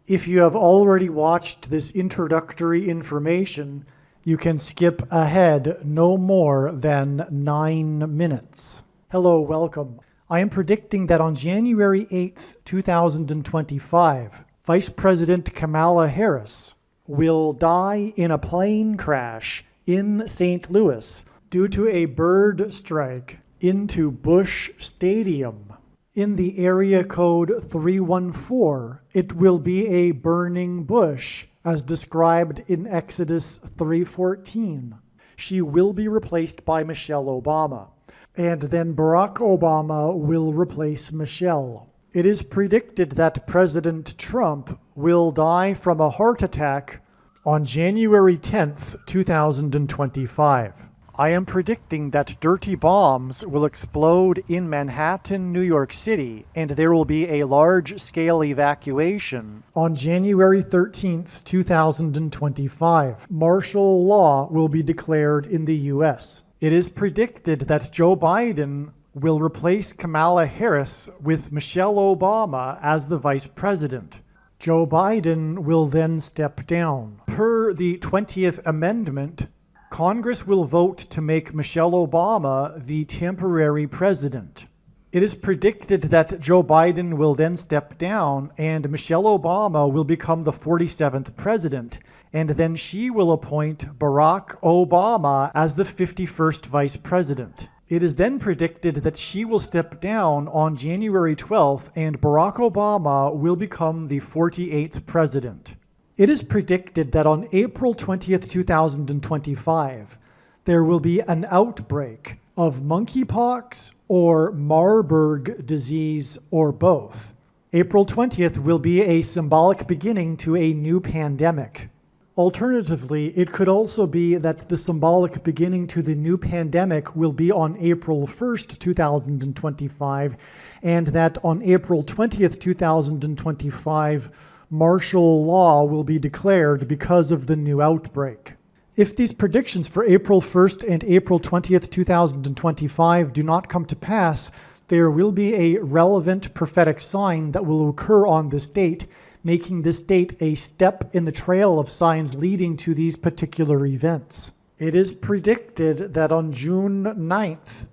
If you have already watched this introductory information, you can skip ahead no more than 9 minutes. Hello, welcome. I am predicting that on January 8th, 2025, Vice President Kamala Harris will die in a plane crash in St. Louis due to a bird strike into Busch Stadium. In the area code 314, it will be a burning bush, as described in Exodus 3:14. She will be replaced by Michelle Obama, and then Barack Obama will replace Michelle. It is predicted that President Trump will die from a heart attack on January 10th, 2025. I am predicting that dirty bombs will explode in Manhattan, New York City, and there will be a large-scale evacuation on January 13th, 2025. Martial law will be declared in the U.S. It is predicted that Joe Biden will replace Kamala Harris with Michelle Obama as the vice president. Joe Biden will then step down. Per the 20th Amendment, Congress will vote to make Michelle Obama the temporary president. It is predicted that Joe Biden will then step down and Michelle Obama will become the 47th president, and then she will appoint Barack Obama as the 51st vice president. It is then predicted that she will step down on January 12th and Barack Obama will become the 48th president. It is predicted that on April 20th, 2025, there will be an outbreak of monkeypox or Marburg disease or both. April 20th will be a symbolic beginning to a new pandemic. Alternatively, it could also be that the symbolic beginning to the new pandemic will be on April 1st, 2025, and that on April 20th, 2025, martial law will be declared because of the new outbreak. If these predictions for April 1st and April 20th, 2025 do not come to pass, there will be a relevant prophetic sign that will occur on this date, making this date a step in the trail of signs leading to these particular events. It is predicted that on June 9th,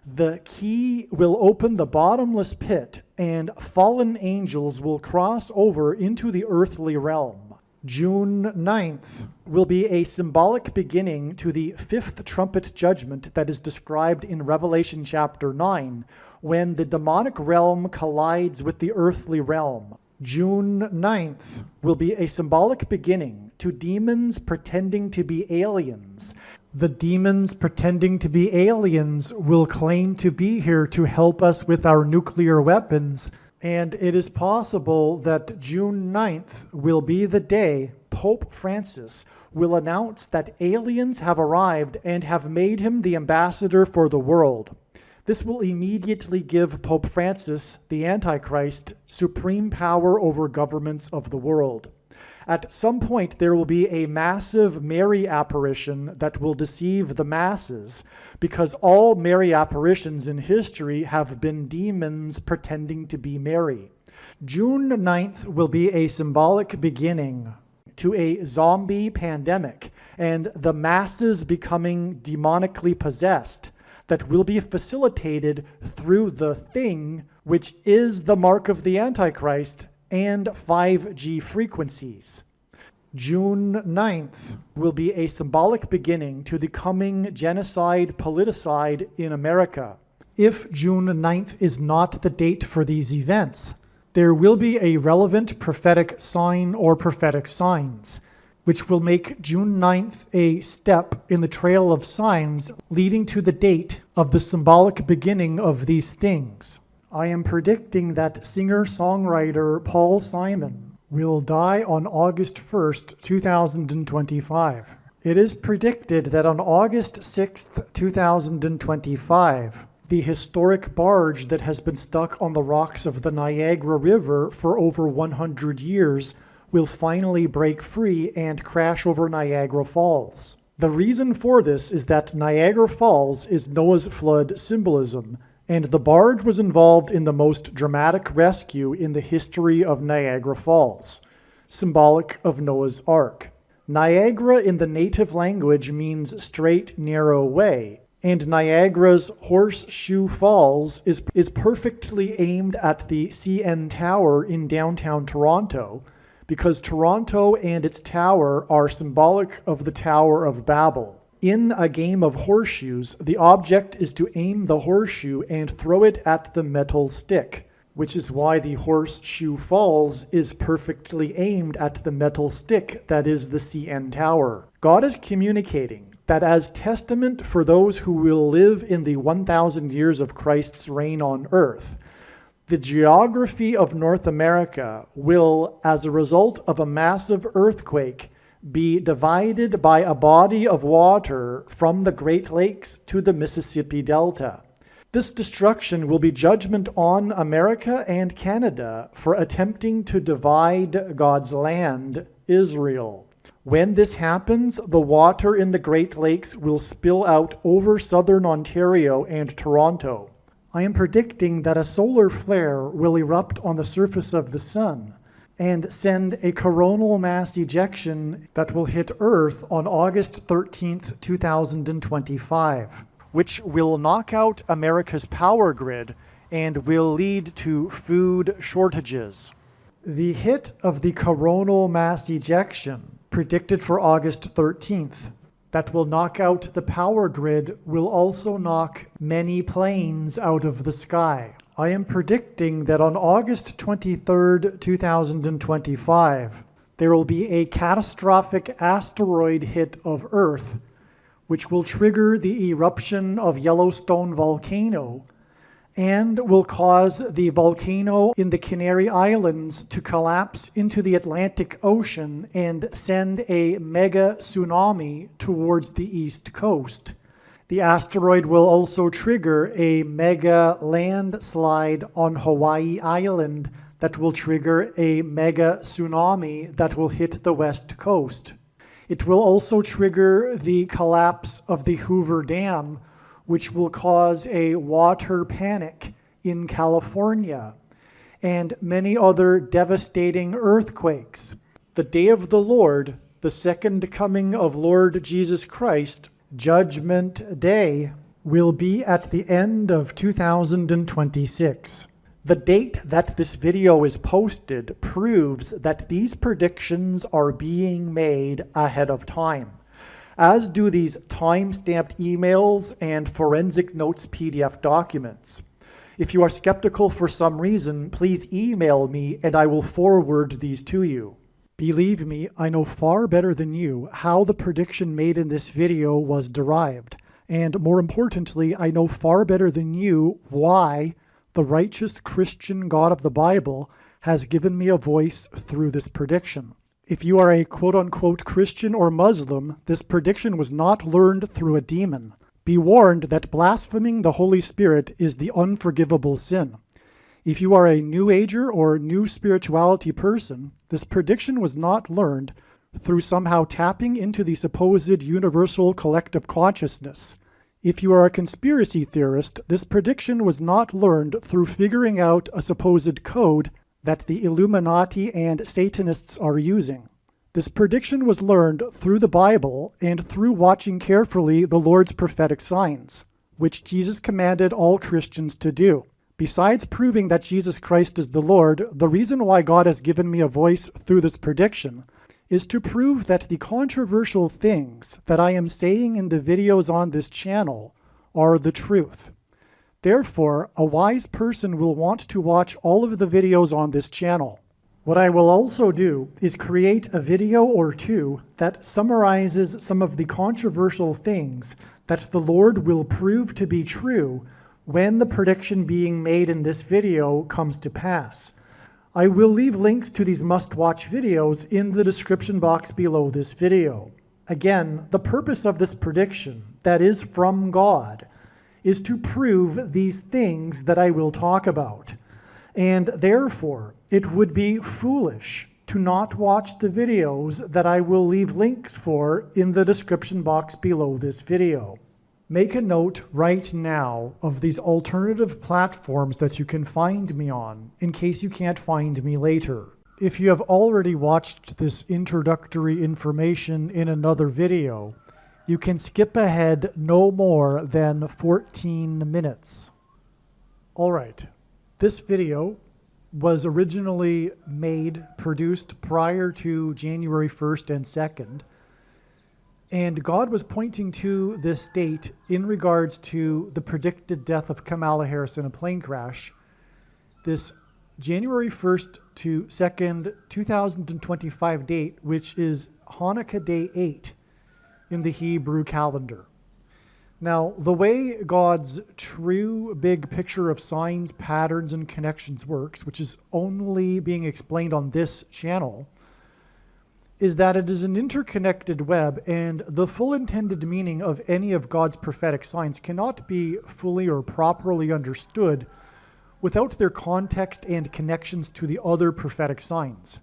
the key will open the bottomless pit and fallen angels will cross over into the earthly realm. June 9th will be a symbolic beginning to the fifth trumpet judgment that is described in Revelation chapter 9, when the demonic realm collides with the earthly realm. June 9th will be a symbolic beginning to demons pretending to be aliens. The demons pretending to be aliens will claim to be here to help us with our nuclear weapons, and it is possible that June 9th will be the day Pope Francis will announce that aliens have arrived and have made him the ambassador for the world. This will immediately give Pope Francis, the Antichrist, supreme power over governments of the world. At some point, there will be a massive Mary apparition that will deceive the masses, because all Mary apparitions in history have been demons pretending to be Mary. June 9th will be a symbolic beginning to a zombie pandemic and the masses becoming demonically possessed that will be facilitated through the thing, which is the mark of the Antichrist, and 5G frequencies. June 9th will be a symbolic beginning to the coming genocide politicide in America. If June 9th is not the date for these events, there will be a relevant prophetic sign or prophetic signs, which will make June 9th a step in the trail of signs leading to the date of the symbolic beginning of these things. I am predicting that singer-songwriter Paul Simon will die on August 1st, 2025. It is predicted that on August 6th, 2025, the historic barge that has been stuck on the rocks of the Niagara River for over 100 years will finally break free and crash over Niagara Falls. The reason for this is that Niagara Falls is Noah's flood symbolism, and the barge was involved in the most dramatic rescue in the history of Niagara Falls. symbolic of Noah's Ark. Niagara in the native language means straight, narrow way, and Niagara's Horseshoe Falls is perfectly aimed at the CN Tower in downtown Toronto, because Toronto and its tower are symbolic of the Tower of Babel. In a game of horseshoes, the object is to aim the horseshoe and throw it at the metal stick, which is why the Horseshoe Falls is perfectly aimed at the metal stick that is the CN Tower. God is communicating that as testament for those who will live in the 1,000 years of Christ's reign on earth, the geography of North America will, as a result of a massive earthquake, be divided by a body of water from the Great Lakes to the Mississippi Delta. This destruction will be judgment on America and Canada for attempting to divide God's land, Israel. When this happens, the water in the Great Lakes will spill out over southern Ontario and Toronto. I am predicting that a solar flare will erupt on the surface of the sun and send a coronal mass ejection that will hit Earth on August 13th, 2025. Which will knock out America's power grid and will lead to food shortages. The hit of the coronal mass ejection, predicted for August 13th, that will knock out the power grid will also knock many planes out of the sky. I am predicting that on August 23rd, 2025, there will be a catastrophic asteroid hit of Earth, which will trigger the eruption of Yellowstone volcano and will cause the volcano in the Canary Islands to collapse into the Atlantic Ocean and send a mega tsunami towards the east coast. The asteroid will also trigger a mega landslide on Hawaii Island that will trigger a mega tsunami that will hit the west coast. It will also trigger the collapse of the Hoover Dam, which will cause a water panic in California, and many other devastating earthquakes. The day of the Lord, the second coming of Lord Jesus Christ, Judgment Day, will be at the end of 2026. The date that this video is posted proves that these predictions are being made ahead of time, as do these time-stamped emails and forensic notes PDF documents. If you are skeptical for some reason, please email me and I will forward these to you. Believe me, I know far better than you how the prediction made in this video was derived, and more importantly, I know far better than you why the righteous Christian God of the Bible has given me a voice through this prediction. If you are a quote-unquote Christian or Muslim, this prediction was not learned through a demon. Be warned that blaspheming the Holy Spirit is the unforgivable sin. If you are a New Ager or New Spirituality person, this prediction was not learned through somehow tapping into the supposed universal collective consciousness. If you are a conspiracy theorist, this prediction was not learned through figuring out a supposed code that the Illuminati and Satanists are using. This prediction was learned through the Bible and through watching carefully the Lord's prophetic signs, which Jesus commanded all Christians to do. Besides proving that Jesus Christ is the Lord, the reason why God has given me a voice through this prediction is to prove that the controversial things that I am saying in the videos on this channel are the truth. Therefore, a wise person will want to watch all of the videos on this channel. What I will also do is create a video or two that summarizes some of the controversial things that the Lord will prove to be true when the prediction being made in this video comes to pass. I will leave links to these must-watch videos in the description box below this video. Again, the purpose of this prediction, that is from God, is to prove these things that I will talk about. And therefore, it would be foolish to not watch the videos that I will leave links for in the description box below this video. Make a note right now of these alternative platforms that you can find me on, in case you can't find me later. if you have already watched this introductory information in another video, you can skip ahead no more than 14 minutes. All right, this video was originally produced prior to January 1st and 2nd, and God was pointing to this date in regards to the predicted death of Kamala Harris in a plane crash. This January 1st to 2nd, 2025 date, which is Hanukkah Day 8 in the Hebrew calendar. Now, the way God's true big picture of signs, patterns, and connections works, which is only being explained on this channel, is that it is an interconnected web, and the full intended meaning of any of God's prophetic signs cannot be fully or properly understood without their context and connections to the other prophetic signs.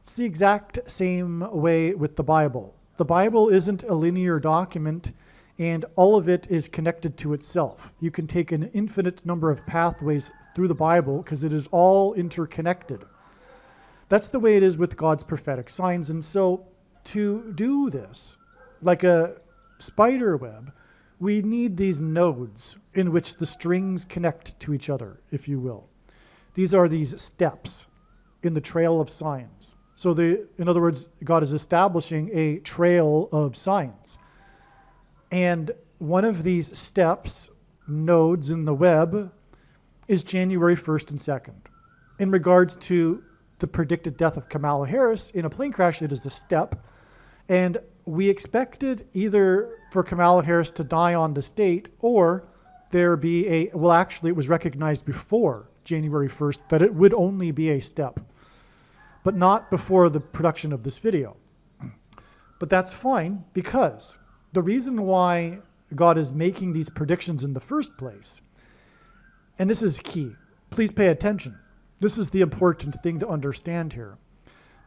It's the exact same way with the Bible. The Bible isn't a linear document, and all of it is connected to itself. You can take an infinite number of pathways through the Bible because it is all interconnected. That's the way it is with God's prophetic signs. And so to do this, like a spider web, we need these nodes in which the strings connect to each other, if you will. These are these steps in the trail of signs. So in other words, God is establishing a trail of signs. And one of these steps, nodes in the web, is January 1st and 2nd. In regards to the predicted death of Kamala Harris in a plane crash, it is a step. And we expected either for Kamala Harris to die on this date, or there be it was recognized before January 1st that it would only be a step, but not before the production of this video. But that's fine, because the reason why God is making these predictions in the first place, and this is key, please pay attention. This is the important thing to understand here.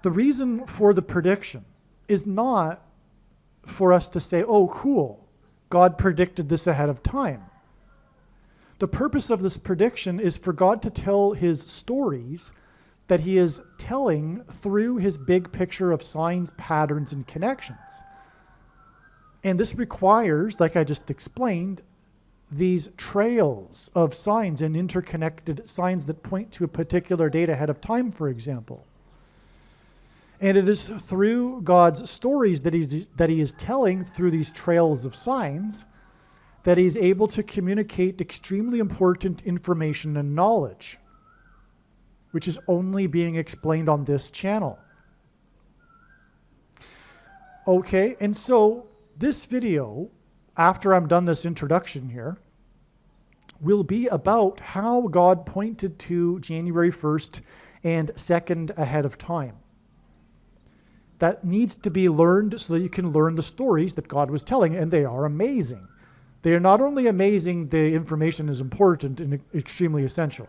The reason for the prediction is not for us to say, oh, cool, God predicted this ahead of time. The purpose of this prediction is for God to tell his stories that he is telling through his big picture of signs, patterns, and connections. And this requires, like I just explained, these trails of signs and interconnected signs that point to a particular date ahead of time, for example. And it is through God's stories that he is telling through these trails of signs that he's able to communicate extremely important information and knowledge, which is only being explained on this channel. Okay, and so this video, after I'm done this introduction here, will be about how God pointed to January 1st and 2nd ahead of time. That needs to be learned so that you can learn the stories that God was telling, and they are amazing. They are not only amazing, the information is important and extremely essential.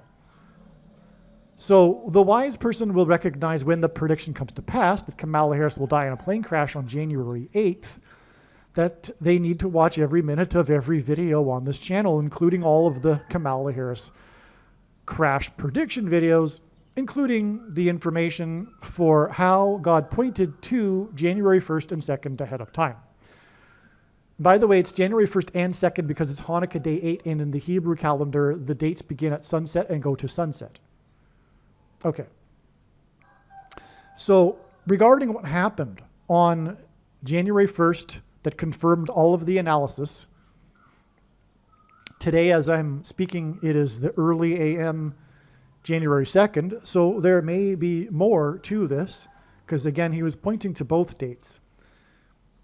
So the wise person will recognize when the prediction comes to pass that Kamala Harris will die in a plane crash on January 8th, that they need to watch every minute of every video on this channel, including all of the Kamala Harris crash prediction videos, including the information for how God pointed to January 1st and 2nd ahead of time. By the way, it's January 1st and 2nd because it's Hanukkah Day 8, and in the Hebrew calendar, the dates begin at sunset and go to sunset. Okay. So regarding what happened on January 1st that confirmed all of the analysis, today as I'm speaking, it is the early AM January 2nd, so there may be more to this, because again, he was pointing to both dates.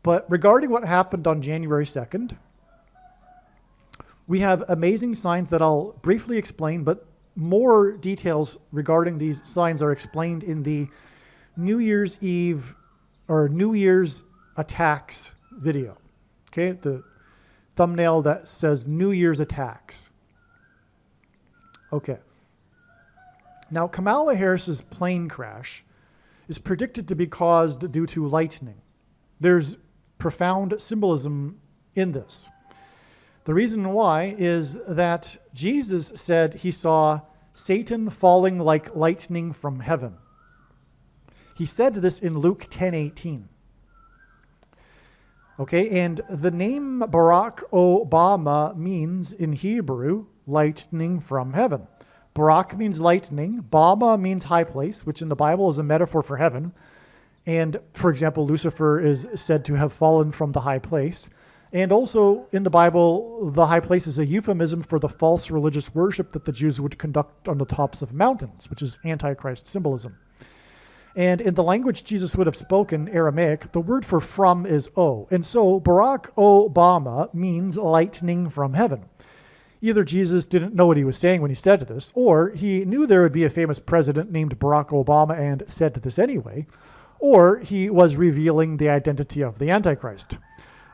But regarding what happened on January 2nd, we have amazing signs that I'll briefly explain, but more details regarding these signs are explained in the New Year's Eve or New Year's attacks video. Okay, the thumbnail that says New Year's attacks. Okay. Now, Kamala Harris's plane crash is predicted to be caused due to lightning. There's profound symbolism in this. The reason why is that Jesus said he saw Satan falling like lightning from heaven. He said this in Luke 10:18. Okay, and the name Barack Obama means in Hebrew, lightning from heaven. Barak means lightning. Bama means high place, which in the Bible is a metaphor for heaven. And, for example, Lucifer is said to have fallen from the high place. And also, in the Bible, the high place is a euphemism for the false religious worship that the Jews would conduct on the tops of mountains, which is Antichrist symbolism. And in the language Jesus would have spoken, Aramaic, the word for from is O. And so Barack Obama means lightning from heaven. Either Jesus didn't know what he was saying when he said this, or he knew there would be a famous president named Barack Obama and said this anyway, or he was revealing the identity of the Antichrist.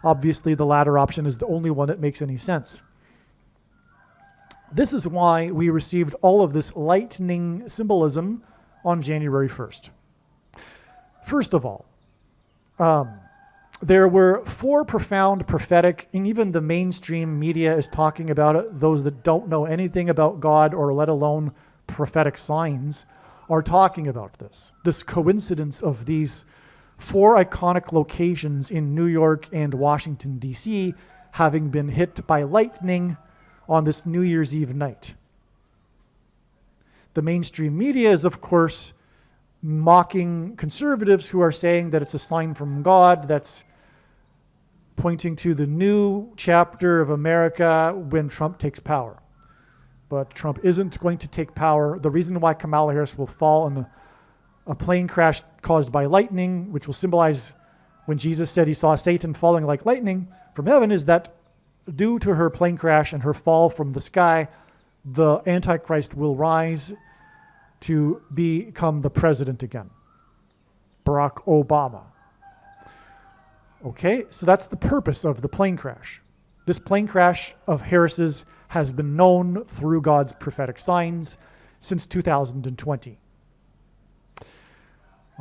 Obviously, the latter option is the only one that makes any sense. This is why we received all of this lightning symbolism on January 1st. First of all, there were 4 profound prophetic, and even the mainstream media is talking about it. Those that don't know anything about God or let alone prophetic signs are talking about this. This coincidence of these 4 iconic locations in New York and Washington, D.C. having been hit by lightning on this New Year's Eve night. The mainstream media is, of course, mocking conservatives who are saying that it's a sign from God that's pointing to the new chapter of America when Trump takes power. But Trump isn't going to take power. The reason why Kamala Harris will fall in a plane crash caused by lightning, which will symbolize when Jesus said he saw Satan falling like lightning from heaven, is that due to her plane crash and her fall from the sky, the Antichrist will rise to become the president again. Barack Obama. Okay, so that's the purpose of the plane crash. This plane crash of Harris's has been known through God's prophetic signs since 2020.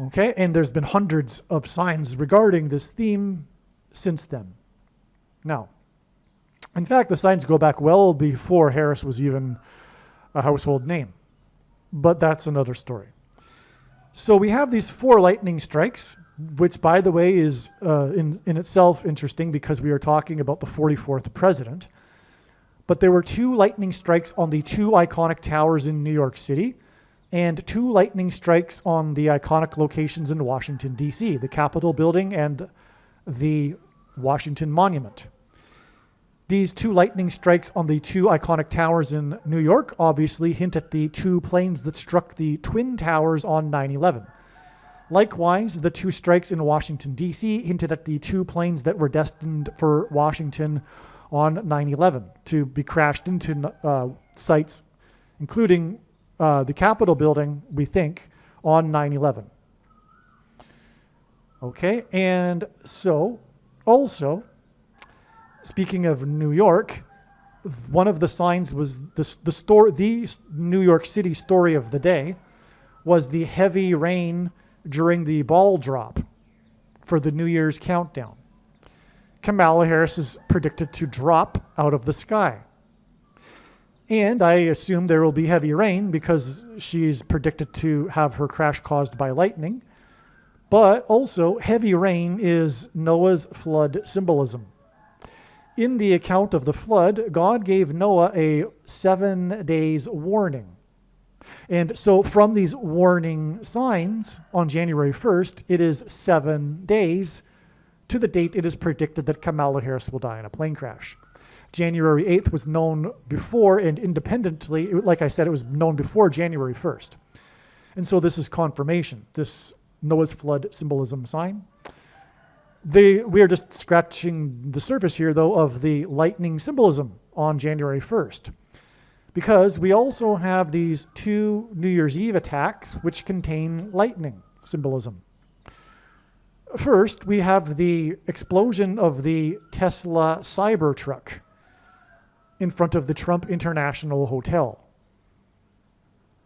Okay, and there's been hundreds of signs regarding this theme since then. Now, in fact, the signs go back well before Harris was even a household name. But that's another story. So we have these 4 lightning strikes, which, by the way, is in itself interesting because we are talking about the 44th president. But there were 2 lightning strikes on the 2 iconic towers in New York City and 2 lightning strikes on the iconic locations in Washington, D.C., the Capitol building and the Washington Monument. These 2 lightning strikes on the 2 iconic towers in New York obviously hint at the 2 planes that struck the Twin Towers on 9/11. Likewise, the 2 strikes in Washington, D.C. hinted at the 2 planes that were destined for Washington on 9/11 to be crashed into sites, including the Capitol building, we think, on 9/11. Okay, and so also, speaking of New York, one of the signs was the New York City story of the day was the heavy rain during the ball drop for the New Year's countdown. Kamala Harris is predicted to drop out of the sky. And I assume there will be heavy rain because she's predicted to have her crash caused by lightning. But also, heavy rain is Noah's flood symbolism. In the account of the flood, God gave Noah a 7 days warning. And so from these warning signs on January 1st, it is 7 days to the date it is predicted that Kamala Harris will die in a plane crash. January 8th was known before, and independently, like I said, it was known before January 1st. And so this is confirmation, this Noah's flood symbolism sign. We are just scratching the surface here, though, of the lightning symbolism on January 1st. Because we also have these 2 New Year's Eve attacks which contain lightning symbolism. First, we have the explosion of the Tesla Cybertruck in front of the Trump International Hotel.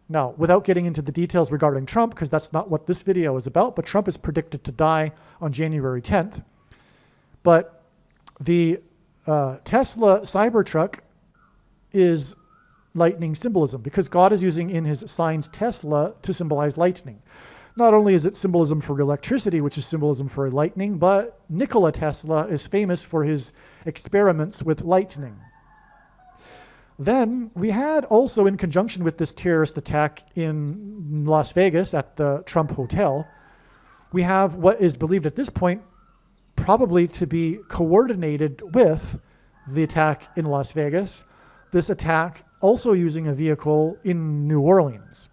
Now, without getting into the details regarding Trump, because that's not what this video is about, but Trump is predicted to die on January 10th. But the Tesla Cybertruck is lightning symbolism because God is using in his signs Tesla to symbolize lightning. Not only is it symbolism for electricity, which is symbolism for lightning, but Nikola Tesla is famous for his experiments with lightning. Then we had also, in conjunction with this terrorist attack in Las Vegas at the Trump Hotel, we have what is believed at this point probably to be coordinated with the attack in Las Vegas, this attack also using a vehicle in New Orleans.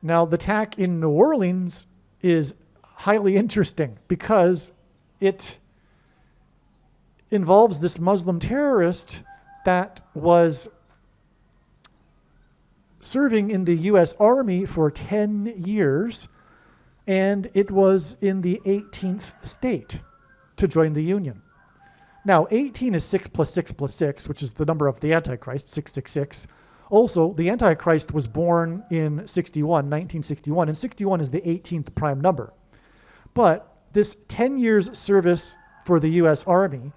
Now, the attack in New Orleans is highly interesting because it involves this Muslim terrorist that was serving in the U.S. Army for 10 years, and it was in the 18th state to join the Union. Now, 18 is 6 plus 6 plus 6, which is the number of the Antichrist, 666. Also, the Antichrist was born in 1961, and 61 is the 18th prime number. But this 10 years service for the U.S. Army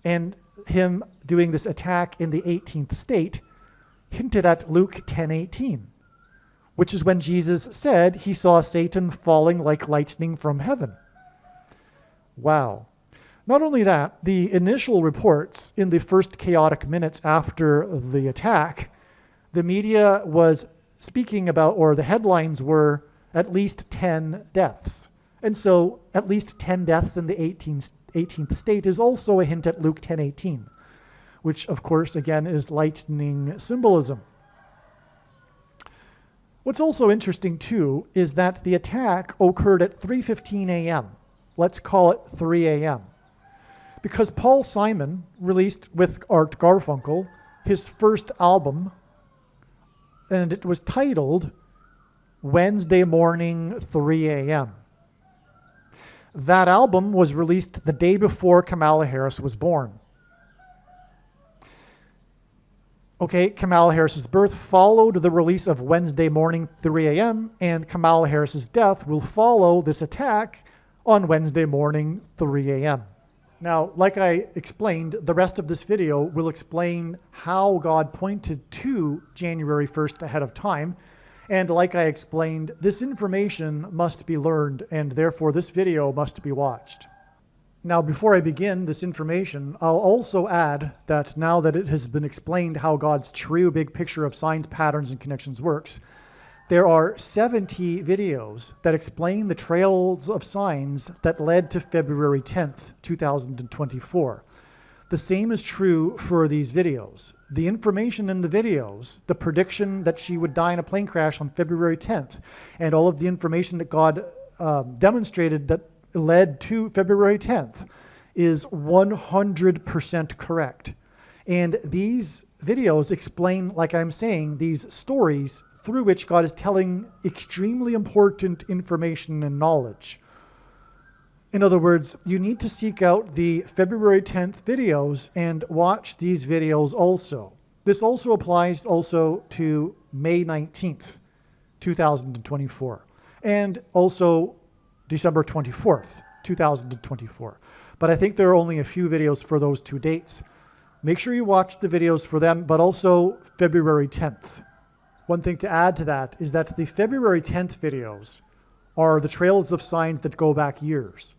and him doing this attack in the 18th state hinted at Luke 10:18, which is when Jesus said he saw Satan falling like lightning from heaven. Wow. Not only that, the initial reports in the first chaotic minutes after the attack, the media was speaking about, or the headlines were, at least 10 deaths. And so at least 10 deaths in the 18th state is also a hint at Luke 10:18, which of course again is lightning symbolism. What's also interesting too is that the attack occurred at 3:15 a.m. Let's call it 3 a.m. Because Paul Simon released with Art Garfunkel his first album, and it was titled Wednesday Morning 3 a.m. That album was released the day before Kamala Harris was born. Okay, Kamala Harris's birth followed the release of Wednesday Morning 3 a.m., and Kamala Harris's death will follow this attack on Wednesday morning 3 a.m. Now, like I explained, the rest of this video will explain how God pointed to January 1st ahead of time. And like I explained, this information must be learned, and therefore this video must be watched. Now, before I begin this information, I'll also add that now that it has been explained how God's true big picture of signs, patterns, and connections works, there are 70 videos that explain the trails of signs that led to February 10th, 2024. The same is true for these videos. The information in the videos, the prediction that she would die in a plane crash on February 10th, and all of the information that God demonstrated that led to February 10th is 100% correct. And these videos explain, like I'm saying, these stories through which God is telling extremely important information and knowledge. In other words, you need to seek out the February 10th videos and watch these videos also. This also applies also to May 19th, 2024, and also December 24th, 2024. But I think there are only a few videos for those two dates. Make sure you watch the videos for them, but also February 10th. One thing to add to that is that the February 10th videos are the trails of signs that go back years.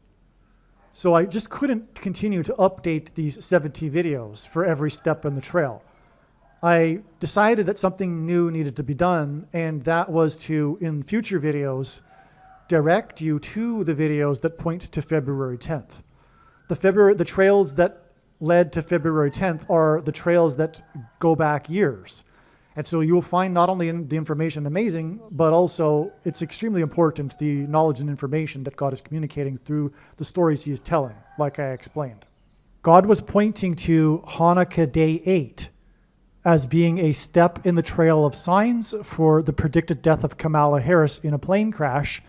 So I just couldn't continue to update these 70 videos for every step in the trail. I decided that something new needed to be done, and that was to, in future videos, direct you to the videos that point to February 10th. The trails that led to February 10th are the trails that go back years. And so you will find not only the information amazing, but also it's extremely important, the knowledge and information that God is communicating through the stories he is telling, like I explained. God was pointing to Hanukkah Day 8 as being a step in the trail of signs for the predicted death of Kamala Harris in a plane crash.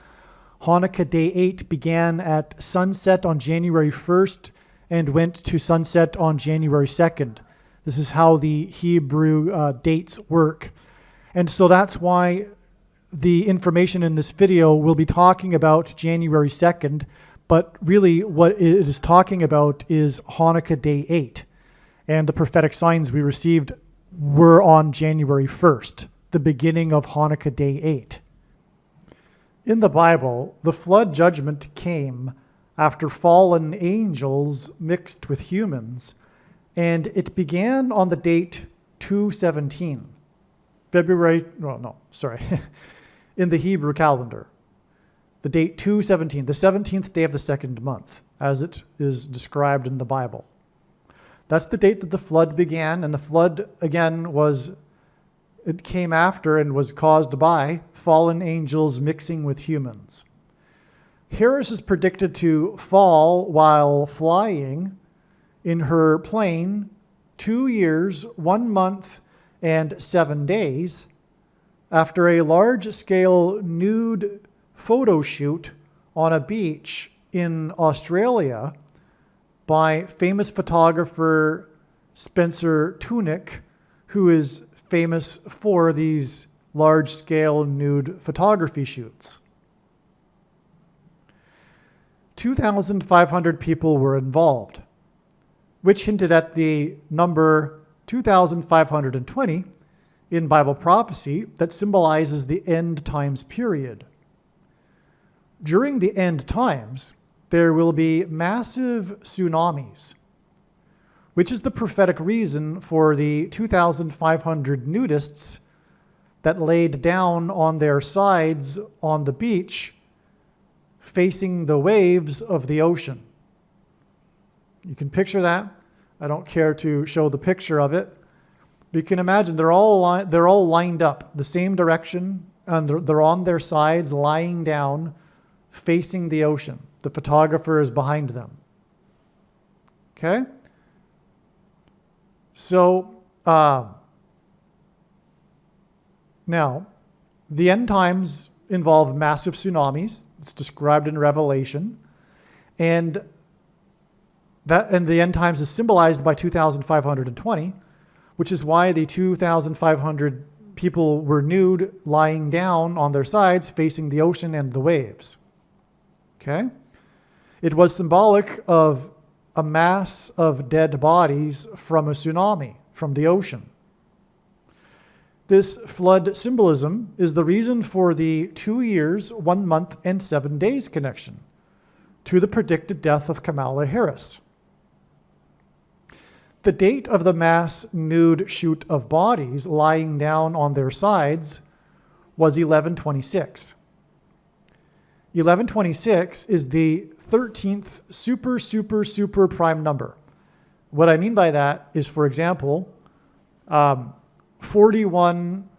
Hanukkah Day 8 began at sunset on January 1st and went to sunset on January 2nd. This is how the Hebrew dates work. And so that's why the information in this video will be talking about January 2nd, but really what it is talking about is Hanukkah Day 8. And the prophetic signs we received were on January 1st, the beginning of Hanukkah Day 8. In the Bible, the flood judgment came after fallen angels mixed with humans, and it began on the date 2/17, in the Hebrew calendar. The date 2/17, the 17th day of the second month, as it is described in the Bible. That's the date that the flood began, and the flood, again, it came after and was caused by fallen angels mixing with humans. Heres is predicted to fall while flying in her plane 2 years, 1 month, and 7 days after a large-scale nude photo shoot on a beach in Australia by famous photographer Spencer Tunick, who is famous for these large-scale nude photography shoots. 2,500 people were involved, which hinted at the number 2,520 in Bible prophecy that symbolizes the end times period. During the end times, there will be massive tsunamis, which is the prophetic reason for the 2,500 nudists that laid down on their sides on the beach facing the waves of the ocean. You can picture that. I don't care to show the picture of it. But you can imagine they're all lined up the same direction, and they're on their sides, lying down, facing the ocean. The photographer is behind them. Okay? So, now, the end times involve massive tsunamis. It's described in Revelation. And the end times is symbolized by 2,520, which is why the 2,500 people were nude, lying down on their sides, facing the ocean and the waves. Okay? It was symbolic of a mass of dead bodies from a tsunami, from the ocean. This flood symbolism is the reason for the 2 years, 1 month, and 7 days connection to the predicted death of Kamala Harris. The date of the mass nude shoot of bodies lying down on their sides was 11/26. 11/26 is the 13th super prime number. What I mean by that is, for example, 41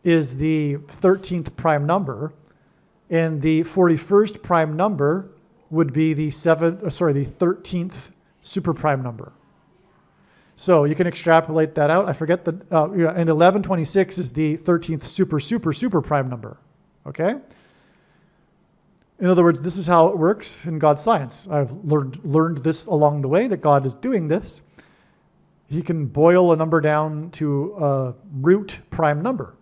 is the 13th prime number, and the 41st prime number would be the 13th super prime number. So you can extrapolate that out. I forget and 11/26 is the 13th super prime number. Okay? In other words, this is how it works in God's science. I've learned this along the way, that God is doing this. He can boil a number down to a root prime number.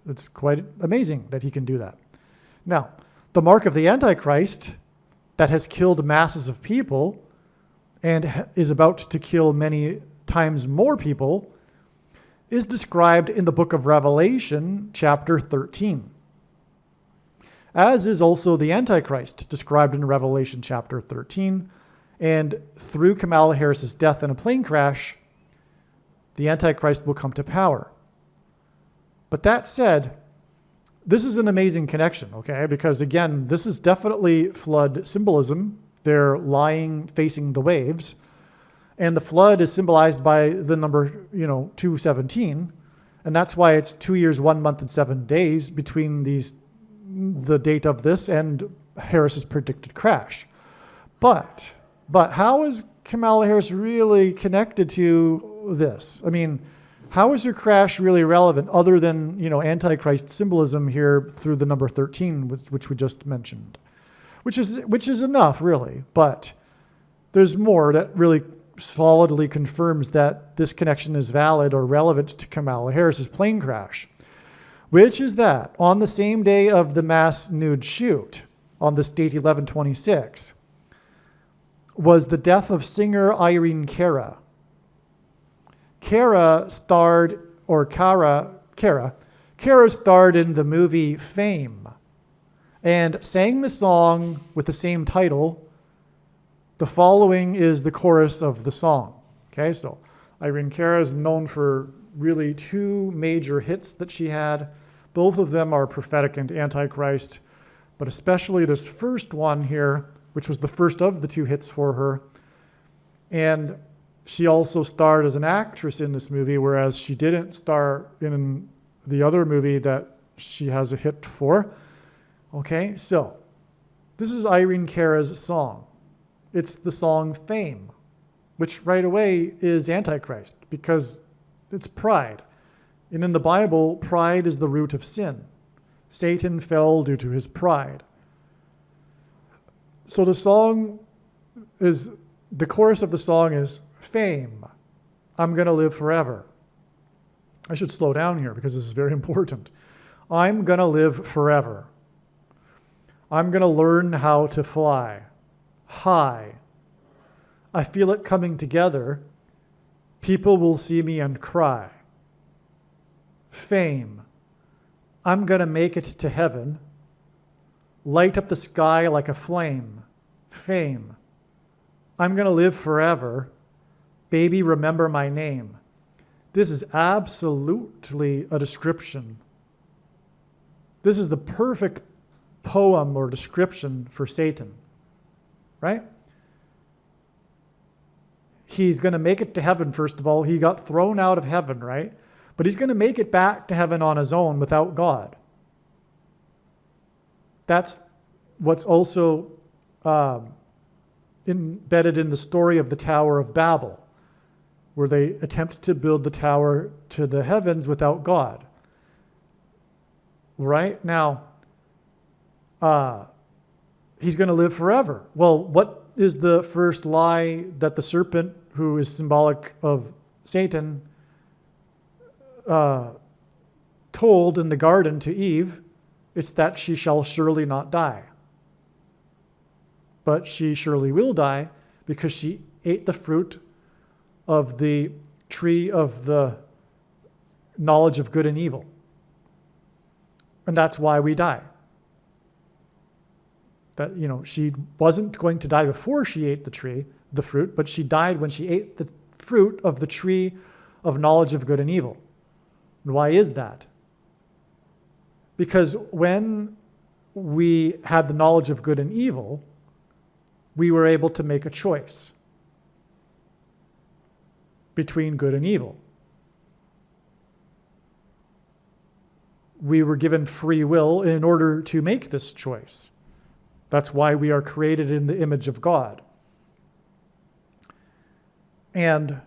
It's quite amazing that he can do that. Now, the mark of the Antichrist that has killed masses of people and is about to kill many times more people is described in the book of Revelation, chapter 13. As is also the Antichrist, described in Revelation chapter 13. And through Kamala Harris's death in a plane crash, the Antichrist will come to power. But that said, this is an amazing connection, okay? Because again, this is definitely flood symbolism. They're lying, facing the waves. And the flood is symbolized by the number, 2/17. And that's why it's 2 years, 1 month, and 7 days between the date of this and Harris's predicted crash. But how is Kamala Harris really connected to this? I mean, how is her crash really relevant other than, Antichrist symbolism here through the number 13, which we just mentioned, which is enough, really. But there's more that really solidly confirms that this connection is valid or relevant to Kamala Harris's plane crash, which is that on the same day of the mass nude shoot, on this date 11/26, was the death of singer Irene Cara. Cara starred in the movie Fame. and sang the song with the same title. The following is the chorus of the song. Okay, so Irene Cara is known for really two major hits that she had. Both of them are prophetic and Antichrist, but especially this first one here, which was the first of the two hits for her. And she also starred as an actress in this movie, whereas she didn't star in the other movie that she has a hit for. Okay, so this is Irene Cara's song. It's the song Fame, which right away is Antichrist because it's pride. And in the Bible, pride is the root of sin. Satan fell due to his pride. So the chorus of the song is, fame, I'm going to live forever. I should slow down here because this is very important. I'm going to live forever. I'm going to learn how to fly high. I feel it coming together. People will see me and cry. Fame, I'm going to make it to heaven. Light up the sky like a flame. Fame, I'm going to live forever. Baby, remember my name. This is absolutely a description. This is the perfect poem or description for Satan, right? He's going to make it to heaven, first of all. He got thrown out of heaven, right? But he's going to make it back to heaven on his own without God. That's what's also embedded in the story of the Tower of Babel, where they attempt to build the tower to the heavens without God. Right? Now, he's going to live forever. Well, what is the first lie that the serpent, who is symbolic of Satan, told in the garden to Eve? It's that she shall surely not die. But she surely will die because she ate the fruit of the tree of the knowledge of good and evil. And that's why we die. That, she wasn't going to die before she ate the fruit, but she died when she ate the fruit of the tree of knowledge of good and evil. And why is that? Because when we had the knowledge of good and evil, we were able to make a choice between good and evil. We were given free will in order to make this choice. That's why we are created in the image of God. And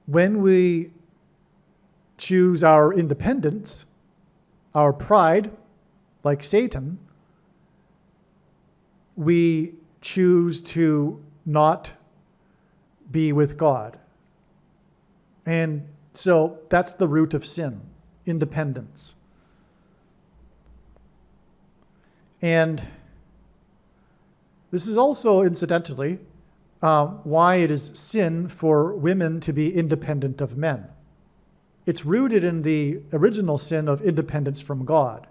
when we choose our independence, our pride, like Satan, we choose to not be with God. And so that's the root of sin, independence. And this is also, incidentally, why it is sin for women to be independent of men. It's rooted in the original sin of independence from God.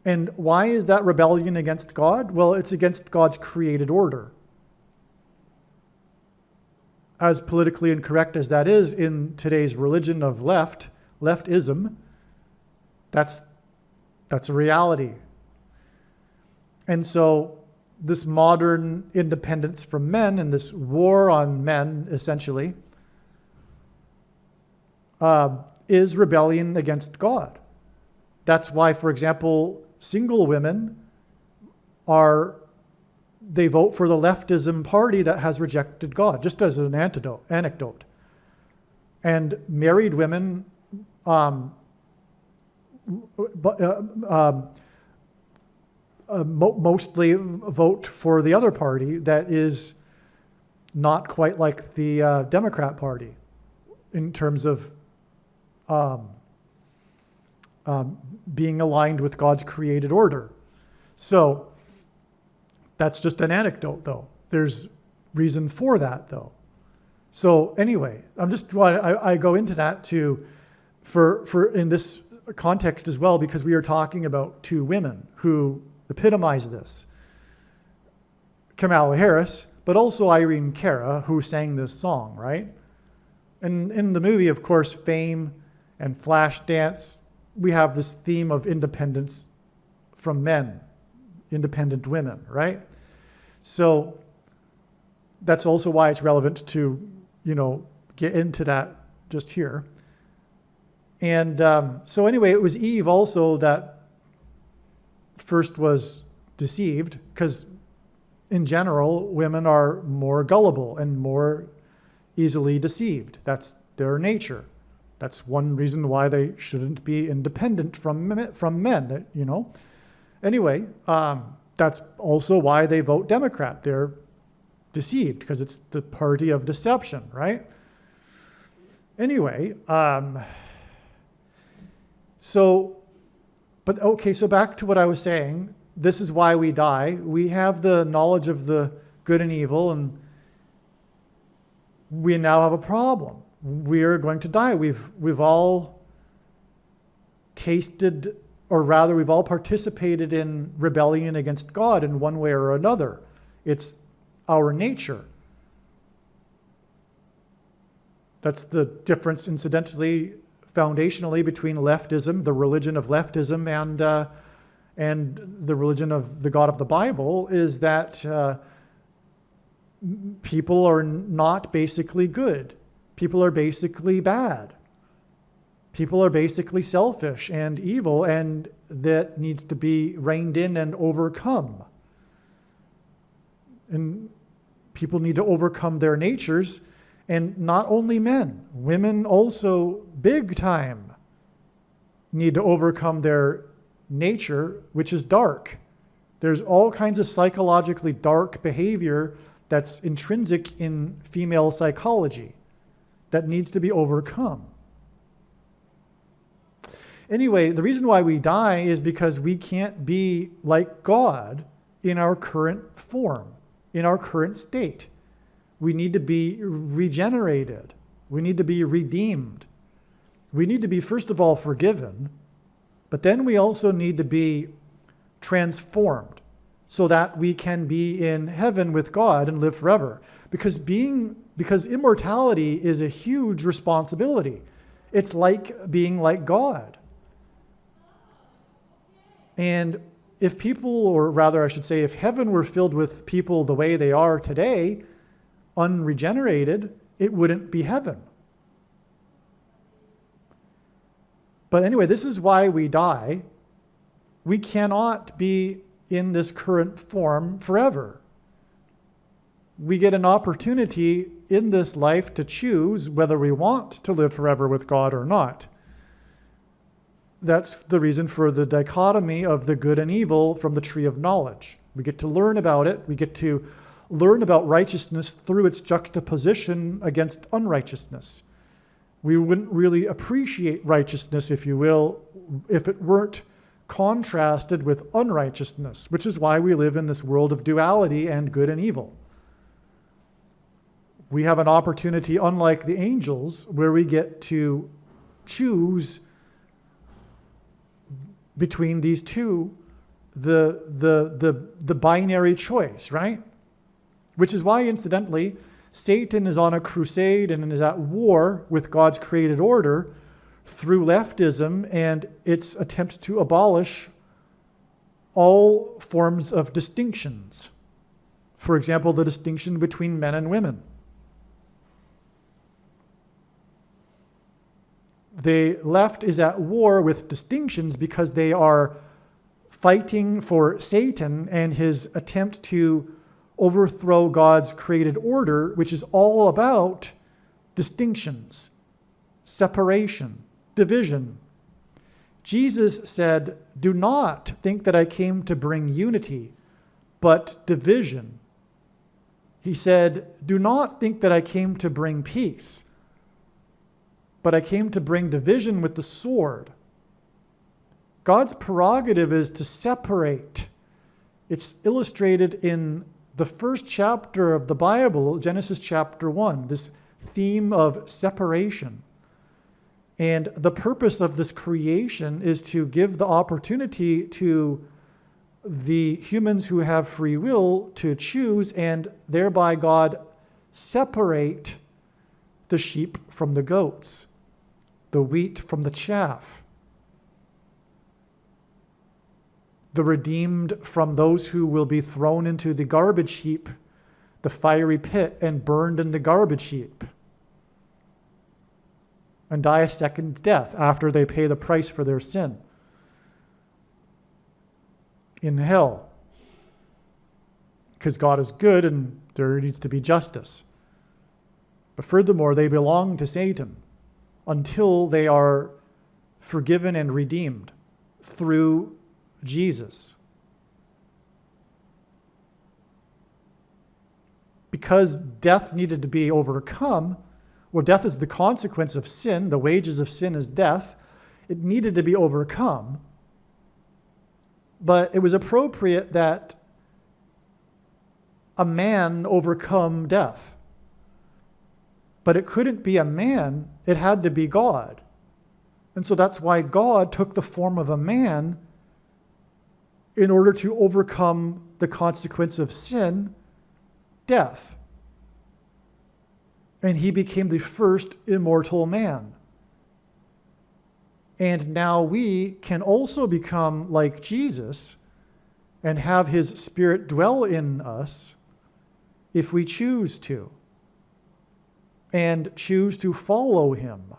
And why is that rebellion against God? Well, it's against God's created order. As politically incorrect as that is in today's religion of leftism, that's a reality. And so this modern independence from men and this war on men, essentially, is rebellion against God. That's why, for example, single women they vote for the leftism party that has rejected God, just as an anecdote. And married women mostly vote for the other party that is not quite like the Democrat Party in terms of being aligned with God's created order. So that's just an anecdote, though. There's reason for that, though. So anyway, I go into that for in this context as well, because we are talking about two women who epitomize this. Kamala Harris, but also Irene Cara, who sang this song, right? And in the movie, of course, Fame and Flashdance, we have this theme of independence from men, independent women, right? So that's also why it's relevant to, get into that just here. And so anyway, it was Eve also that first was deceived, because in general, women are more gullible and more easily deceived. That's their nature. That's one reason why they shouldn't be independent from men, Anyway, that's also why they vote Democrat. They're deceived because it's the party of deception, right? Anyway, so back to what I was saying. This is why we die. We have the knowledge of the good and evil, and we now have a problem. We are going to die. We've all tasted, or rather, we've all participated in rebellion against God in one way or another. It's our nature. That's the difference, incidentally, foundationally, between leftism, the religion of leftism, and the religion of the God of the Bible, is that people are not basically good. People are basically bad. People are basically selfish and evil, and that needs to be reined in and overcome. And people need to overcome their natures, and not only men, women also big time need to overcome their nature, which is dark. There's all kinds of psychologically dark behavior that's intrinsic in female psychology that needs to be overcome. Anyway, the reason why we die is because we can't be like God in our current form, in our current state. We need to be regenerated. We need to be redeemed. We need to be, first of all, forgiven, but then we also need to be transformed so that we can be in heaven with God and live forever. Because immortality is a huge responsibility. It's like being like God. And if people, or rather I should say, if heaven were filled with people the way they are today, unregenerated, it wouldn't be heaven. But anyway, this is why we die. We cannot be in this current form forever. We get an opportunity in this life to choose whether we want to live forever with God or not. That's the reason for the dichotomy of the good and evil from the tree of knowledge. We get to learn about it. We get to learn about righteousness through its juxtaposition against unrighteousness. We wouldn't really appreciate righteousness, if you will, if it weren't contrasted with unrighteousness, which is why we live in this world of duality and good and evil. We have an opportunity, unlike the angels, where we get to choose between these two, the binary choice, right? Which is why, incidentally, Satan is on a crusade and is at war with God's created order through leftism and its attempt to abolish all forms of distinctions. For example, the distinction between men and women. The left is at war with distinctions because they are fighting for Satan and his attempt to overthrow God's created order, which is all about distinctions, separation, division. Jesus said, "Do not think that I came to bring unity, but division." He said, "Do not think that I came to bring peace, but I came to bring division with the sword." God's prerogative is to separate. It's illustrated in the first chapter of the Bible, Genesis chapter 1, this theme of separation. And the purpose of this creation is to give the opportunity to the humans who have free will to choose, and thereby God separate the sheep from the goats, the wheat from the chaff, the redeemed from those who will be thrown into the garbage heap, the fiery pit, and burned in the garbage heap, and die a second death after they pay the price for their sin in hell. Because God is good and there needs to be justice. But furthermore, they belong to Satan until they are forgiven and redeemed through Jesus. Because death needed to be overcome, well, death is the consequence of sin. The wages of sin is death. It needed to be overcome. But it was appropriate that a man overcome death. But it couldn't be a man. It had to be God. And so that's why God took the form of a man in order to overcome the consequence of sin, death. And he became the first immortal man. And now we can also become like Jesus and have his Spirit dwell in us if we choose to, and choose to follow him.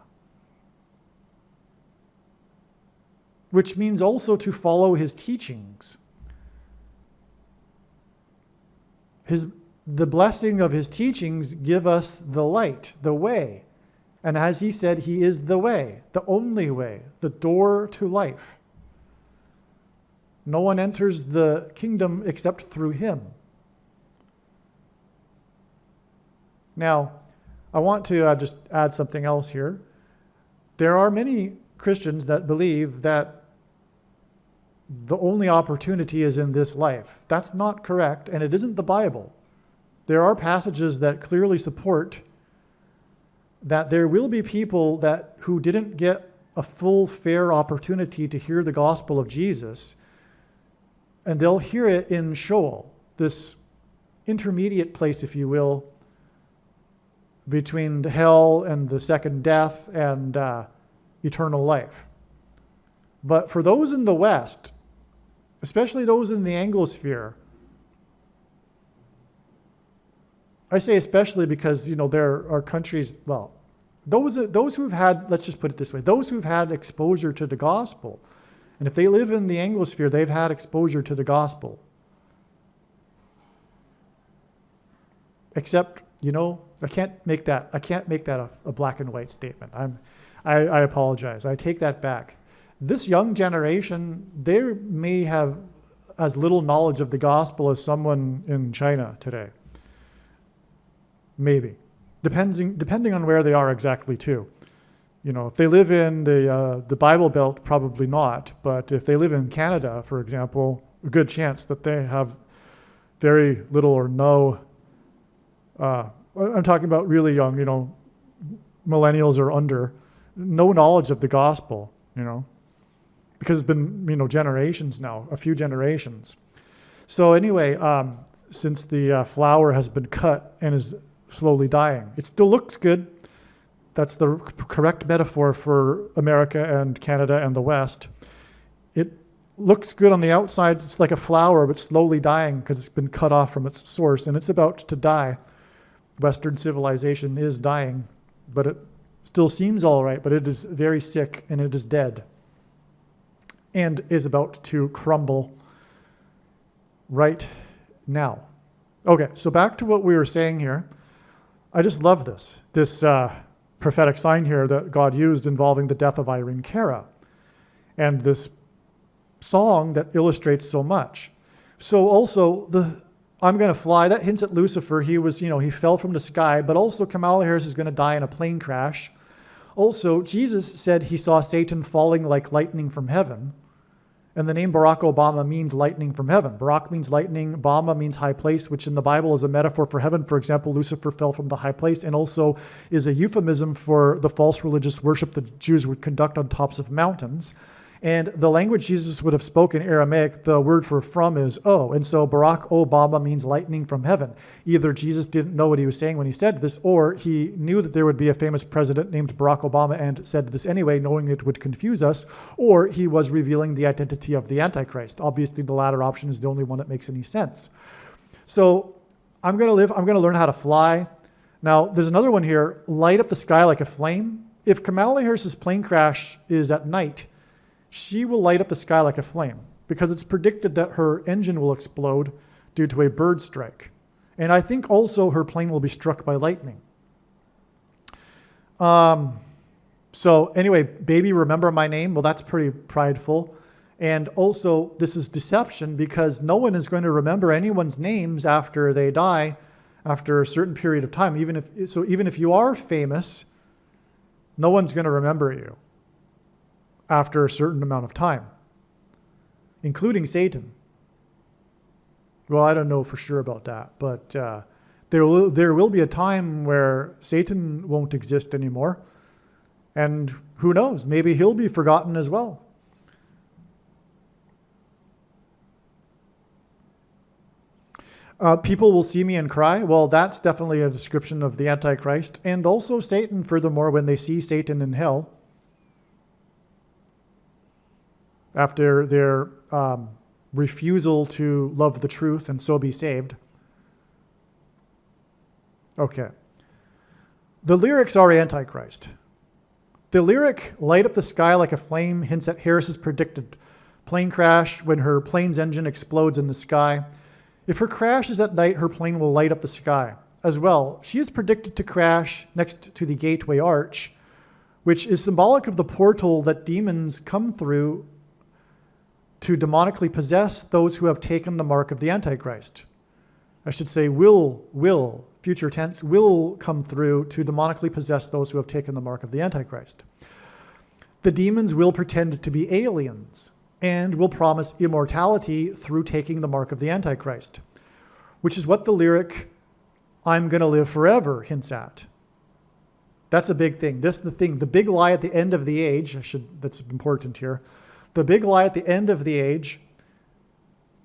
Which means also to follow his teachings. The blessing of his teachings give us the light, the way. And as he said, he is the way, the only way, the door to life. No one enters the kingdom except through him. Now, I want to just add something else here. There are many Christians that believe that the only opportunity is in this life. That's not correct, and it isn't the Bible. There are passages that clearly support that there will be people who didn't get a full, fair opportunity to hear the gospel of Jesus, and they'll hear it in Sheol, this intermediate place, if you will, between hell and the second death and eternal life. But for those in the West, especially those in the Anglosphere, I say especially because, there are countries, well, those who've had, let's just put it this way, those who've had exposure to the gospel, and if they live in the Anglosphere, they've had exposure to the gospel. Except, I can't make that a black and white statement. I apologize. I take that back. This young generation, they may have as little knowledge of the gospel as someone in China today. Maybe. Depending on where they are exactly, too. If they live in the Bible Belt, probably not. But if they live in Canada, for example, a good chance that they have very little or no, I'm talking about really young, millennials or under, no knowledge of the gospel, because it's been, generations now, a few generations. So anyway, since the flower has been cut and is slowly dying, it still looks good. That's the correct metaphor for America and Canada and the West. It looks good on the outside. It's like a flower, but slowly dying because it's been cut off from its source, and it's about to die. Western civilization is dying, but it still seems all right, but it is very sick and it is dead and is about to crumble right now. Okay, so back to what we were saying here. I just love this prophetic sign here that God used involving the death of Irene Cara, and this song that illustrates so much. So also I'm going to fly, that hints at Lucifer. He fell from the sky, but also Kamala Harris is going to die in a plane crash. Also, Jesus said he saw Satan falling like lightning from heaven. And the name Barack Obama means lightning from heaven. Barack means lightning, Obama means high place, which in the Bible is a metaphor for heaven. For example, Lucifer fell from the high place, and also is a euphemism for the false religious worship the Jews would conduct on tops of mountains. And the language Jesus would have spoken, Aramaic, the word for from is O. And so Barack Obama means lightning from heaven. Either Jesus didn't know what he was saying when he said this, or he knew that there would be a famous president named Barack Obama and said this anyway, knowing it would confuse us, or he was revealing the identity of the Antichrist. Obviously, the latter option is the only one that makes any sense. So I'm going to learn how to fly. Now, there's another one here, light up the sky like a flame. If Kamala Harris's plane crash is at night, she will light up the sky like a flame because it's predicted that her engine will explode due to a bird strike. And I think also her plane will be struck by lightning. So anyway, baby, remember my name? Well, that's pretty prideful. And also, this is deception because no one is going to remember anyone's names after they die after a certain period of time. Even if you are famous, no one's going to remember you after a certain amount of time, including Satan. Well, I don't know for sure about that, but there will be a time where Satan won't exist anymore. And who knows, maybe he'll be forgotten as well. People will see me and cry. Well, that's definitely a description of the Antichrist and also Satan, furthermore, when they see Satan in hell. After their refusal to love the truth and so be saved. Okay. The lyrics are Antichrist. The lyric, light up the sky like a flame, hints at Harris's predicted plane crash when her plane's engine explodes in the sky. If her crash is at night, her plane will light up the sky. As well, she is predicted to crash next to the Gateway Arch, which is symbolic of the portal that demons come through to demonically possess those who have taken the mark of the Antichrist. I should say will, future tense, will come through to demonically possess those who have taken the mark of the Antichrist. The demons will pretend to be aliens and will promise immortality through taking the mark of the Antichrist, which is what the lyric, I'm going to live forever, hints at. That's a big thing. This is the thing. The big lie at the end of the age, that's important here. The big lie at the end of the age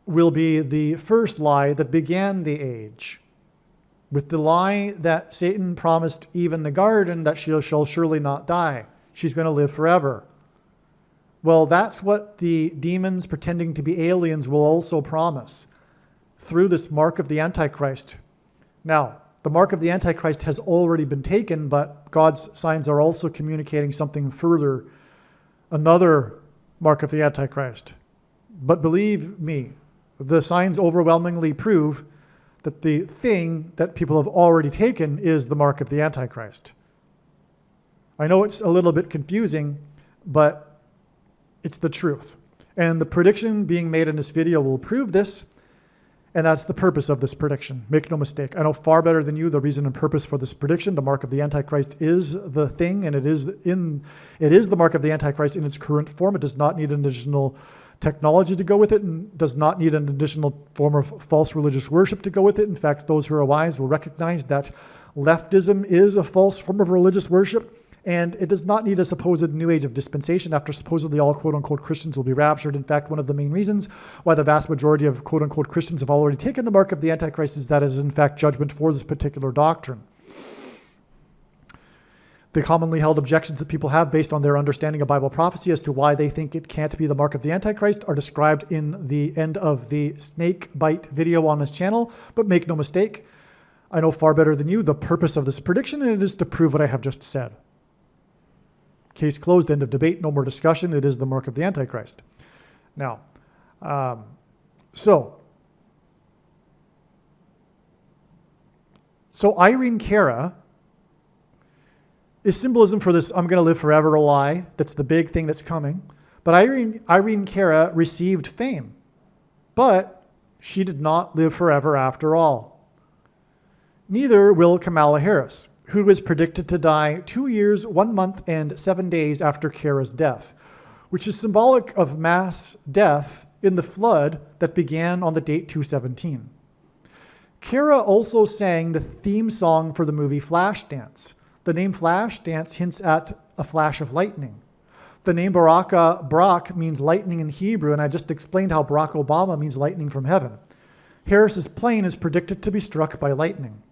will be the first lie that began the age, with the lie that Satan promised Eve in the garden that she shall surely not die. She's going to live forever. Well, that's what the demons pretending to be aliens will also promise through this mark of the Antichrist. Now, the mark of the Antichrist has already been taken, but God's signs are also communicating something further, another mark of the Antichrist. But believe me, the signs overwhelmingly prove that the thing that people have already taken is the mark of the Antichrist. I know it's a little bit confusing, but it's the truth. And the prediction being made in this video will prove this, and that's the purpose of this prediction. Make no mistake. I know far better than you the reason and purpose for this prediction. The mark of the Antichrist is the thing, and it is the mark of the Antichrist in its current form. It does not need an additional technology to go with it, and does not need an additional form of false religious worship to go with it. In fact, those who are wise will recognize that leftism is a false form of religious worship, and it does not need a supposed new age of dispensation after supposedly all quote-unquote Christians will be raptured. In fact, one of the main reasons why the vast majority of quote-unquote Christians have already taken the mark of the Antichrist is that it is in fact judgment for this particular doctrine. The commonly held objections that people have based on their understanding of Bible prophecy as to why they think it can't be the mark of the Antichrist are described in the end of the snake bite video on this channel. But make no mistake, I know far better than you the purpose of this prediction, and it is to prove what I have just said. Case closed, end of debate, no more discussion. It is the mark of the Antichrist. Now, so Irene Cara is symbolism for this I'm going to live forever lie. That's the big thing that's coming. But Irene Cara received fame, but she did not live forever after all. Neither will Kamala Harris, who is predicted to die 2 years, 1 month, and 7 days after Cara's death, which is symbolic of mass death in the flood that began on the date 217. Kara also sang the theme song for the movie Flashdance. The name Flashdance hints at a flash of lightning. The name Barak means lightning in Hebrew, and I just explained how Barack Obama means lightning from heaven. Harris's plane is predicted to be struck by lightning.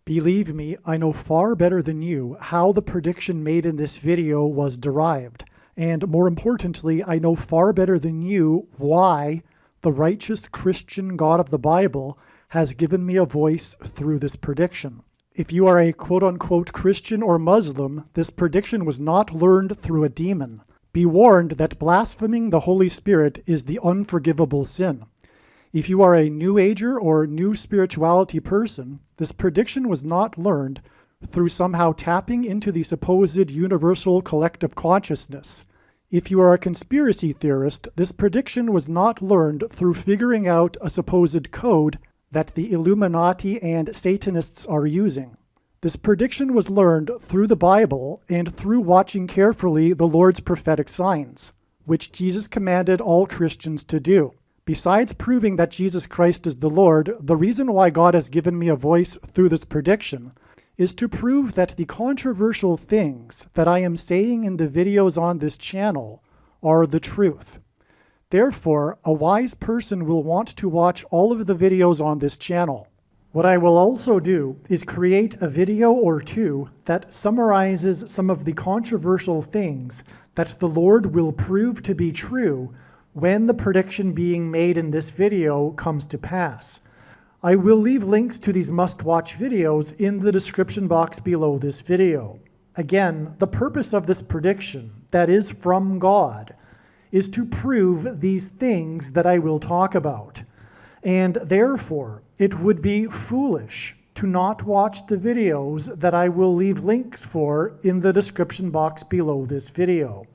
Believe me, I know far better than you how the prediction made in this video was derived. And more importantly, I know far better than you why the righteous Christian God of the Bible has given me a voice through this prediction. If you are a quote-unquote Christian or Muslim, this prediction was not learned through a demon. Be warned that blaspheming the Holy Spirit is the unforgivable sin. If you are a New Ager or New Spirituality person, this prediction was not learned through somehow tapping into the supposed universal collective consciousness. If you are a conspiracy theorist, this prediction was not learned through figuring out a supposed code that the Illuminati and Satanists are using. This prediction was learned through the Bible and through watching carefully the Lord's prophetic signs, which Jesus commanded all Christians to do. Besides proving that Jesus Christ is the Lord, the reason why God has given me a voice through this prediction is to prove that the controversial things that I am saying in the videos on this channel are the truth. Therefore, a wise person will want to watch all of the videos on this channel. What I will also do is create a video or two that summarizes some of the controversial things that the Lord will prove to be true when the prediction being made in this video comes to pass. I will leave links to these must-watch videos in the description box below this video. Again, the purpose of this prediction, that is from God, is to prove these things that I will talk about. And therefore, it would be foolish to not watch the videos that I will leave links for in the description box below this video.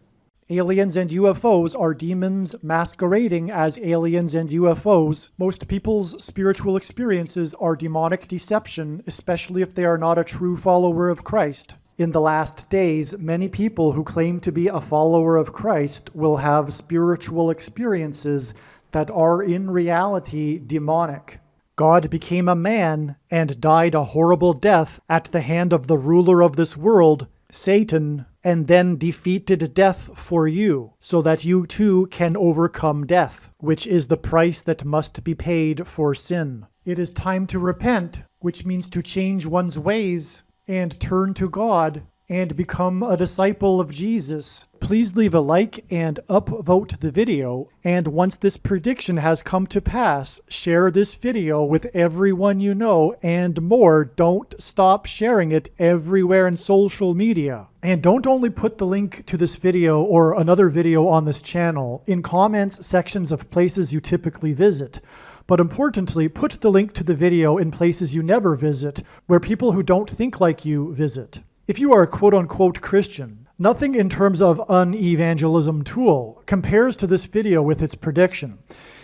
Aliens and UFOs are demons masquerading as aliens and UFOs. Most people's spiritual experiences are demonic deception, especially if they are not a true follower of Christ. In the last days, many people who claim to be a follower of Christ will have spiritual experiences that are in reality demonic. God became a man and died a horrible death at the hand of the ruler of this world, Satan, and then defeated death for you, so that you too can overcome death, which is the price that must be paid for sin. It is time to repent, which means to change one's ways and turn to God and become a disciple of Jesus. Please leave a like and upvote the video, and once this prediction has come to pass, share this video with everyone you know, and more, don't stop sharing it everywhere in social media. And don't only put the link to this video or another video on this channel in comments sections of places you typically visit, but importantly, put the link to the video in places you never visit, where people who don't think like you visit. If you are a quote-unquote Christian, nothing in terms of an evangelism tool compares to this video with its prediction.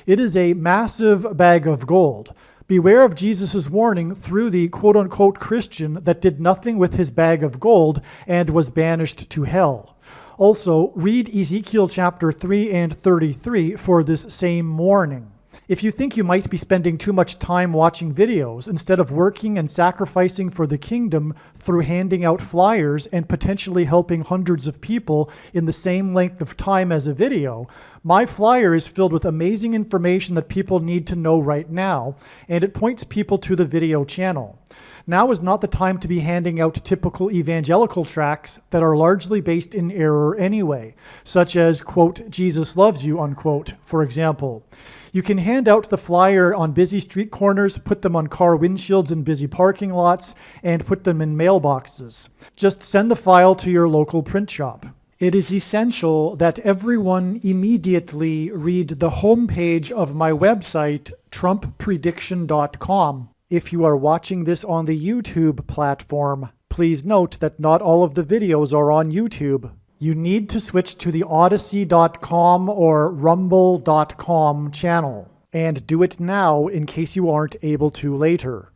It is a massive bag of gold. Beware of Jesus' warning through the quote-unquote Christian that did nothing with his bag of gold and was banished to hell. Also, read Ezekiel chapter 3 and 33 for this same warning. If you think you might be spending too much time watching videos instead of working and sacrificing for the kingdom through handing out flyers and potentially helping hundreds of people in the same length of time as a video, my flyer is filled with amazing information that people need to know right now, and it points people to the video channel. Now is not the time to be handing out typical evangelical tracts that are largely based in error anyway, such as, quote, Jesus loves you, unquote, for example. You can hand out the flyer on busy street corners, put them on car windshields in busy parking lots, and put them in mailboxes. Just send the file to your local print shop. It is essential that everyone immediately read the homepage of my website, TrumpPrediction.com. If you are watching this on the YouTube platform, please note that not all of the videos are on YouTube. You need to switch to the Odyssey.com or Rumble.com channel, and do it now in case you aren't able to later.